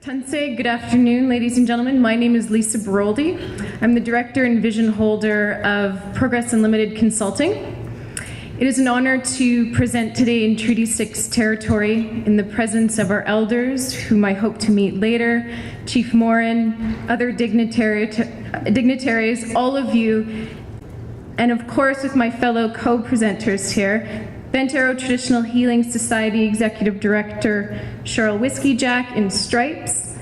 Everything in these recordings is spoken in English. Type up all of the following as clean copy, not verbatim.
Tanse, good afternoon, ladies and gentlemen. My name is Lisa Baroldi. I'm the director and vision holder of Progress Unlimited Consulting. It is an honor to present today in Treaty 6 territory in the presence of our elders, whom I hope to meet later, Chief Morin, other dignitaries, all of you, and of course with my fellow co-presenters here, Bentaro Traditional Healing Society Executive Director Cheryl Whiskey Jack in stripes,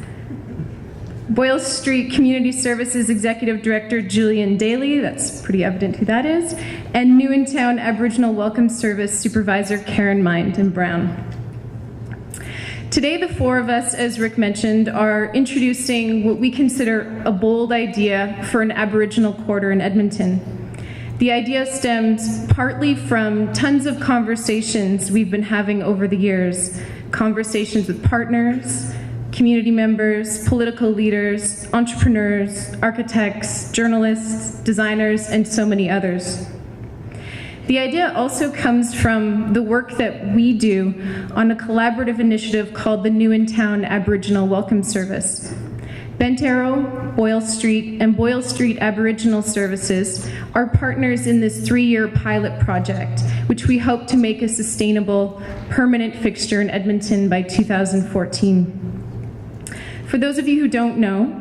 Boyle Street Community Services Executive Director Julian Daly, that's pretty evident who that is, and Newtown Aboriginal Welcome Service Supervisor Karen Mind in brown. Today, the four of us, as Rick mentioned, are introducing what we consider a bold idea for an Aboriginal quarter in Edmonton. The idea stems partly from tons of conversations we've been having over the years, conversations with partners, community members, political leaders, entrepreneurs, architects, journalists, designers, and so many others. The idea also comes from the work that we do on a collaborative initiative called the Newtown Aboriginal Welcome Service. Bentaro, Boyle Street, and Boyle Street Aboriginal Services are partners in this 3-year pilot project, which we hope to make a sustainable, permanent fixture in Edmonton by 2014. For those of you who don't know,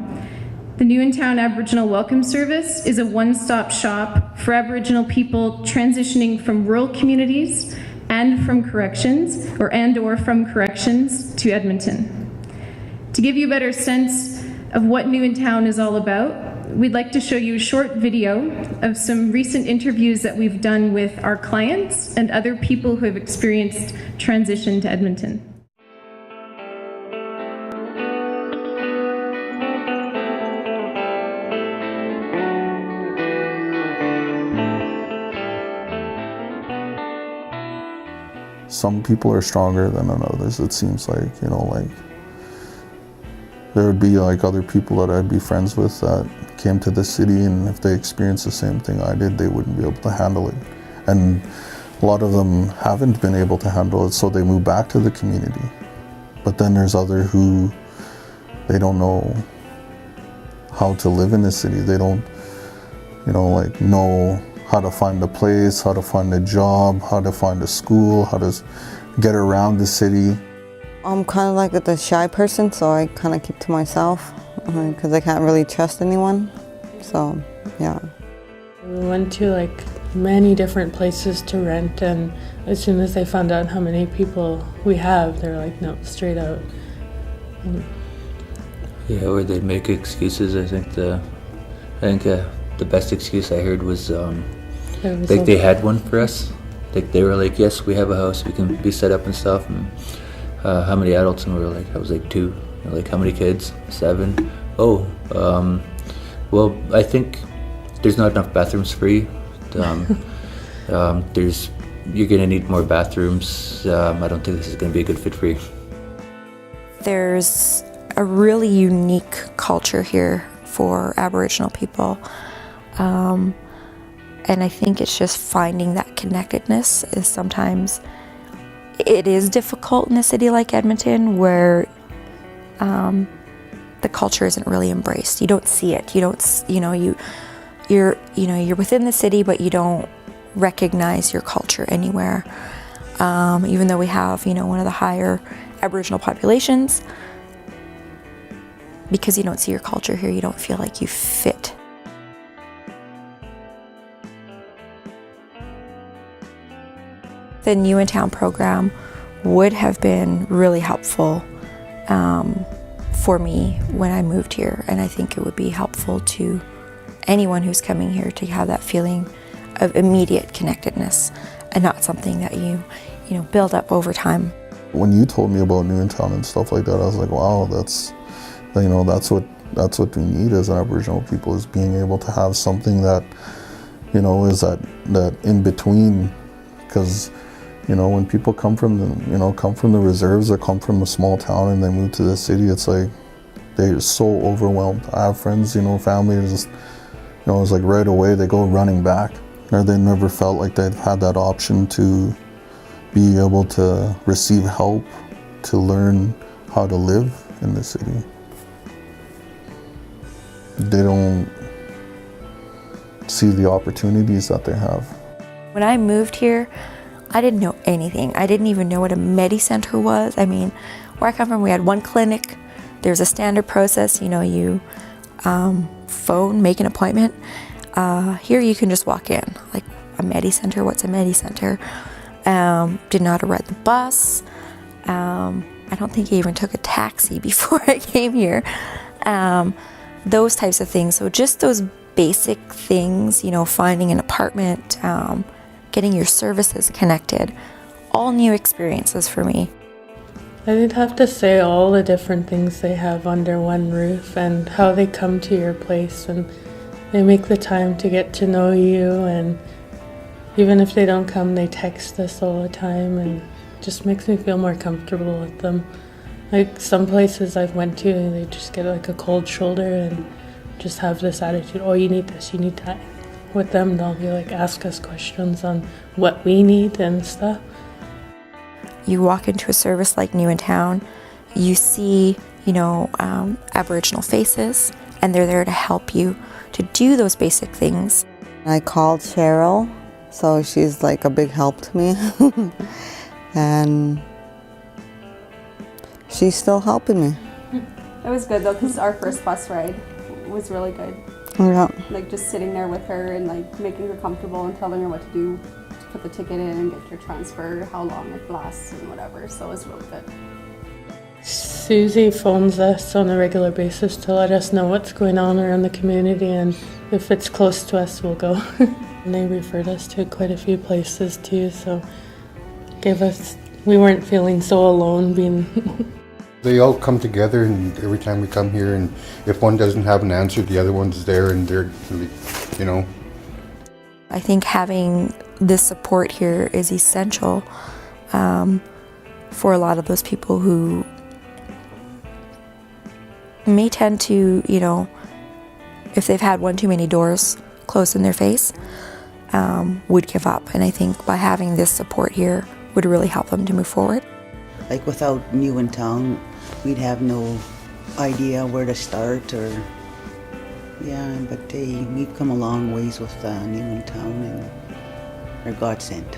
the Newtown Aboriginal Welcome Service is a one-stop shop for Aboriginal people transitioning from rural communities and from corrections to Edmonton. To give you a better sense of what Newtown is all about, we'd like to show you a short video of some recent interviews that we've done with our clients and other people who have experienced transition to Edmonton. Some people are stronger than others, it seems like, there would be other people that I'd be friends with that came to the city, and if they experienced the same thing I did, they wouldn't be able to handle it. And a lot of them haven't been able to handle it, so they move back to the community. But then there's others who, they don't know how to live in the city. They don't, know how to find a place, how to find a job, how to find a school, how to get around the city. I'm kind of like the shy person, so I kind of keep to myself because I can't really trust anyone. So, yeah. We went to many different places to rent, and as soon as they found out how many people we have, they're like, no, straight out. Yeah, or they'd make excuses. I think the best excuse I heard was they had one for us. They were like, yes, we have a house, we can be set up and stuff. And, how many adults? And we were like, I was like 2. Like, how many kids? 7. Oh, well, I think there's not enough bathrooms for you. You're gonna need more bathrooms. I don't think this is gonna be a good fit for you. There's a really unique culture here for Aboriginal people. And I think it's just finding that connectedness is sometimes, it is difficult in a city like Edmonton where the culture isn't really embraced. You don't see it. You don't, you're within the city, but you don't recognize your culture anywhere. Even though we have, one of the higher Aboriginal populations, because you don't see your culture here, you don't feel like you fit. The Newtown program would have been really helpful for me when I moved here, and I think it would be helpful to anyone who's coming here to have that feeling of immediate connectedness and not something that you build up over time. When you told me about Newtown and stuff like that, I was like, wow, that's what we need as an Aboriginal people, is being able to have something that, is that in between, because when people come from the reserves or come from a small town and they move to the city, it's like they're so overwhelmed. I have friends, family is just, it's like right away they go running back. Or they never felt like they'd had that option to be able to receive help, to learn how to live. in the city. They don't see the opportunities that they have. When I moved here, I didn't know anything. I didn't even know what a Medi-Center was. I mean, where I come from, we had one clinic. There's a standard process, you know, you phone, make an appointment. Here you can just walk in. Like a Medi-Center, what's a Medi-Center? Didn't know how to ride the bus. I don't think I even took a taxi before I came here. Those types of things. So just those basic things, you know, finding an apartment, getting your services connected, all new experiences for me. I'd have to say all the different things they have under one roof and how they come to your place and they make the time to get to know you, and even if they don't come, they text us all the time, and it just makes me feel more comfortable with them. Like some places I've went to, they just get like a cold shoulder and just have this attitude, oh, you need this, you need that. With them, they'll be like, ask us questions on what we need and stuff. You walk into a service like New in Town, you see, you know, Aboriginal faces, and they're there to help you to do those basic things. I called Cheryl, so she's like a big help to me. And she's still helping me. It was good though, because our first bus ride was really good. Yeah. Like just sitting there with her and like making her comfortable and telling her what to do to put the ticket in and get your transfer, how long it lasts and whatever. So it was really good. Susie phones us on a regular basis to let us know what's going on around the community, and if it's close to us, we'll go. And they referred us to quite a few places too, so we weren't feeling so alone being. They all come together, and every time we come here, and if one doesn't have an answer, the other one's there, and they're, you know. I think having this support here is essential for a lot of those people who may tend to, you know, if they've had one too many doors closed in their face, would give up. And I think by having this support here would really help them to move forward. Like without New in Town, we'd have no idea where to start, or but we've come a long ways with New in Town, and they're godsend.